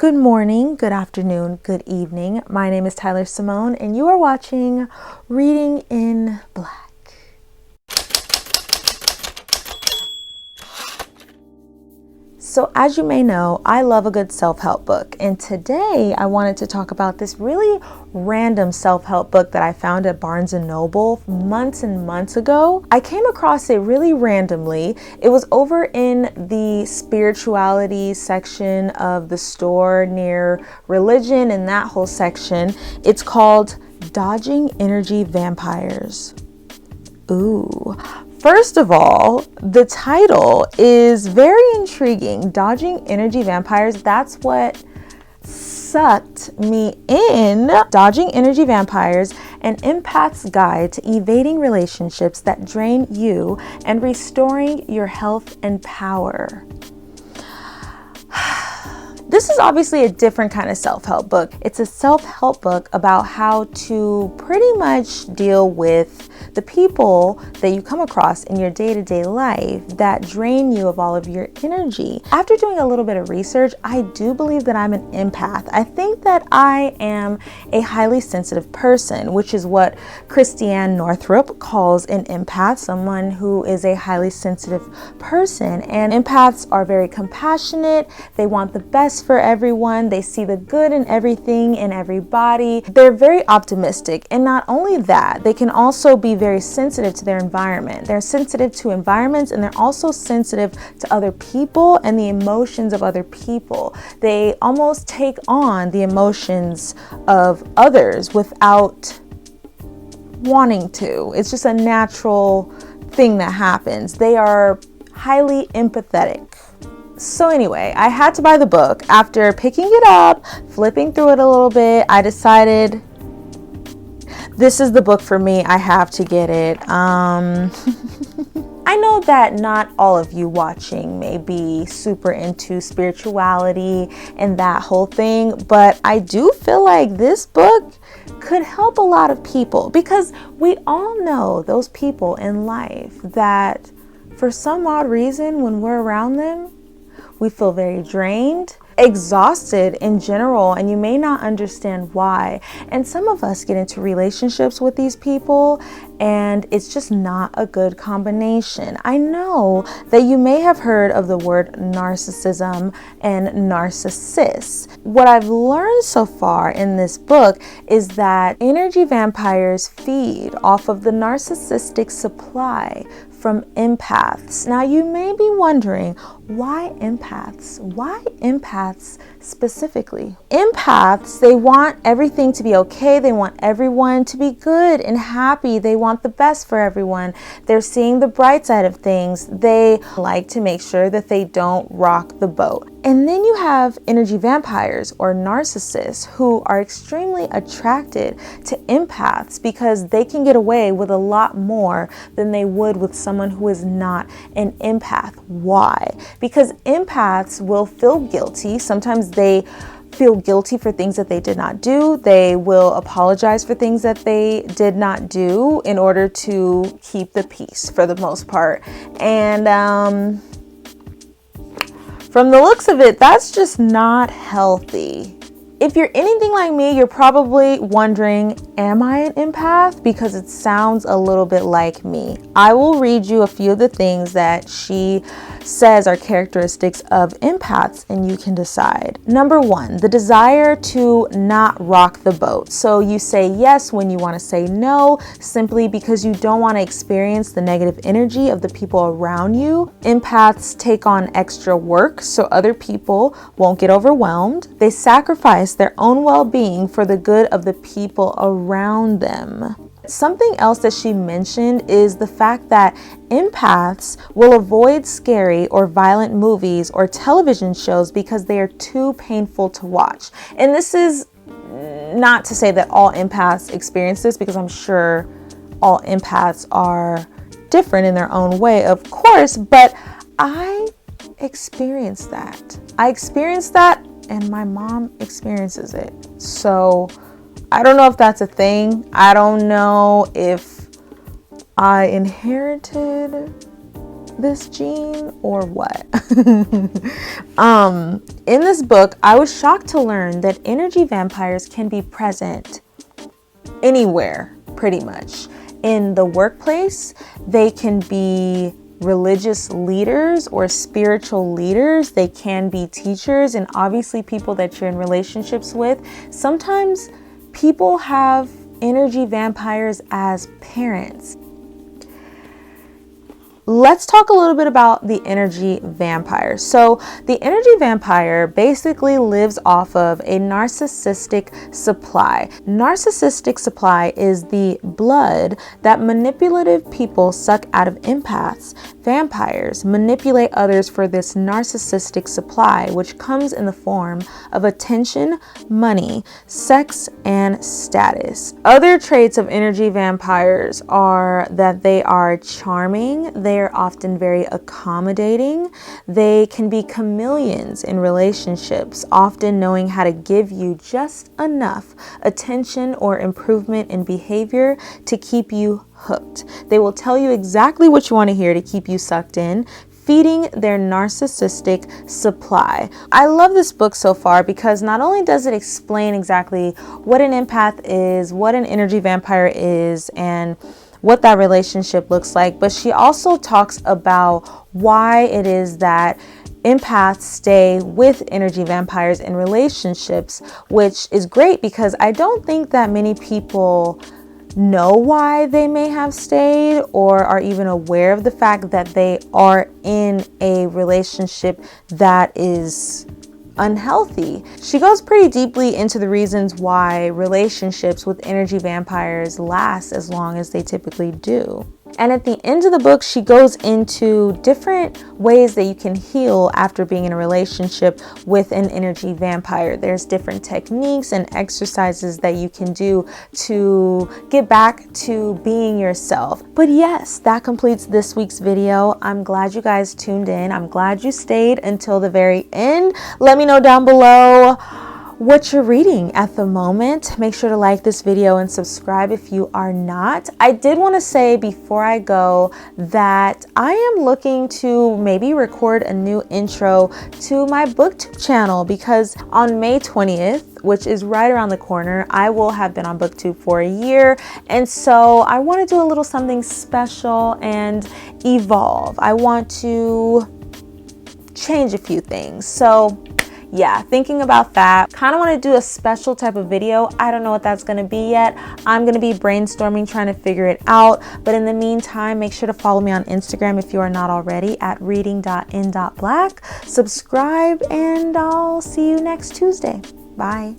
Good morning, good afternoon, good evening. My name is Tyler Simone, and you are watching Reading in Black. So as you may know, I love a good self-help book, and today I wanted to talk about this really random self-help book that I found at Barnes & Noble months and months ago. I came across it really randomly. It was over in the spirituality section of the store near religion and that whole section. It's called Dodging Energy Vampires. Ooh. First of all, the title is very intriguing. Dodging Energy Vampires. That's what sucked me in. Dodging Energy Vampires, an empath's guide to evading relationships that drain you and restoring your health and power. This is obviously a different kind of self-help book. It's a self-help book about how to pretty much deal with the people that you come across in your day-to-day life that drain you of all of your energy. After doing a little bit of research, I do believe that I'm an empath. I think that I am a highly sensitive person, which is what Christiane Northrup calls an empath, someone who is a highly sensitive person. And empaths are very compassionate. They want the best for everyone. They see the good in everything and everybody. They're very optimistic. And not only that, they can also be very sensitive to their environment. They're sensitive to environments, and they're also sensitive to other people and the emotions of other people. They almost take on the emotions of others without wanting to. It's just a natural thing that happens. They are highly empathetic. So anyway, I had to buy the book. After picking it up, flipping through it a little bit, I decided this is the book for me. I have to get it. I know that not all of you watching may be super into spirituality and that whole thing, but I do feel like this book could help a lot of people, because we all know those people in life that for some odd reason, when we're around them, we feel very drained, exhausted in general, and you may not understand why. And some of us get into relationships with these people, and it's just not a good combination. I know that you may have heard of the word narcissism and narcissists. What I've learned so far in this book is that energy vampires feed off of the narcissistic supply from empaths. Now you may be wondering, why empaths? Why empaths specifically? Empaths, they want everything to be okay. They want everyone to be good and happy. They want the best for everyone. They're seeing the bright side of things. They like to make sure that they don't rock the boat. And then you have energy vampires or narcissists who are extremely attracted to empaths because they can get away with a lot more than they would with someone who is not an empath. Why? Because empaths will feel guilty. Sometimes they feel guilty for things that they did not do. They will apologize for things that they did not do in order to keep the peace for the most part. And from the looks of it, that's just not healthy. If you're anything like me, you're probably wondering, am I an empath? Because it sounds a little bit like me. I will read you a few of the things that she says are characteristics of empaths, and you can decide. Number 1, the desire to not rock the boat. So you say yes when you want to say no, simply because you don't want to experience the negative energy of the people around you. Empaths take on extra work so other people won't get overwhelmed. They sacrifice their own well-being for the good of the people around them. Something else that she mentioned is the fact that empaths will avoid scary or violent movies or television shows because they are too painful to watch. And this is not to say that all empaths experience this, because I'm sure all empaths are different in their own way, of course, but I experienced that. And my mom experiences it. So I don't know if that's a thing. I don't know if I inherited this gene or what. In this book, I was shocked to learn that energy vampires can be present anywhere, pretty much. In the workplace, they can be religious leaders or spiritual leaders. They can be teachers, and obviously people that you're in relationships with. Sometimes people have energy vampires as parents. Let's talk a little bit about the energy vampire. So the energy vampire basically lives off of a narcissistic supply. Narcissistic supply is the blood that manipulative people suck out of empaths. Vampires manipulate others for this narcissistic supply, which comes in the form of attention, money, sex, and status. Other traits of energy vampires are that they are charming, they are often very accommodating, they can be chameleons in relationships, often knowing how to give you just enough attention or improvement in behavior to keep you hooked. They will tell you exactly what you want to hear to keep you sucked in, feeding their narcissistic supply. I love this book so far because not only does it explain exactly what an empath is, what an energy vampire is, and what that relationship looks like, but she also talks about why it is that empaths stay with energy vampires in relationships, which is great because I don't think that many people know why they may have stayed or are even aware of the fact that they are in a relationship that is unhealthy. She goes pretty deeply into the reasons why relationships with energy vampires last as long as they typically do. And at the end of the book, she goes into different ways that you can heal after being in a relationship with an energy vampire. There's different techniques and exercises that you can do to get back to being yourself. But yes, that completes this week's video. I'm glad you guys tuned in. I'm glad you stayed until the very end. Let me know down below what you're reading at the moment. Make sure to like this video and subscribe if you are not. I did want to say before I go that I am looking to maybe record a new intro to my booktube channel because on May 20th, which is right around the corner, I will have been on booktube for a year, and so I want to do a little something special and evolve. I want to change a few things. So yeah, thinking about that. Kind of want to do a special type of video. I don't know what that's going to be yet. I'm going to be brainstorming, trying to figure it out. But in the meantime, make sure to follow me on Instagram if you are not already at reading.in.black. Subscribe, and I'll see you next Tuesday. Bye.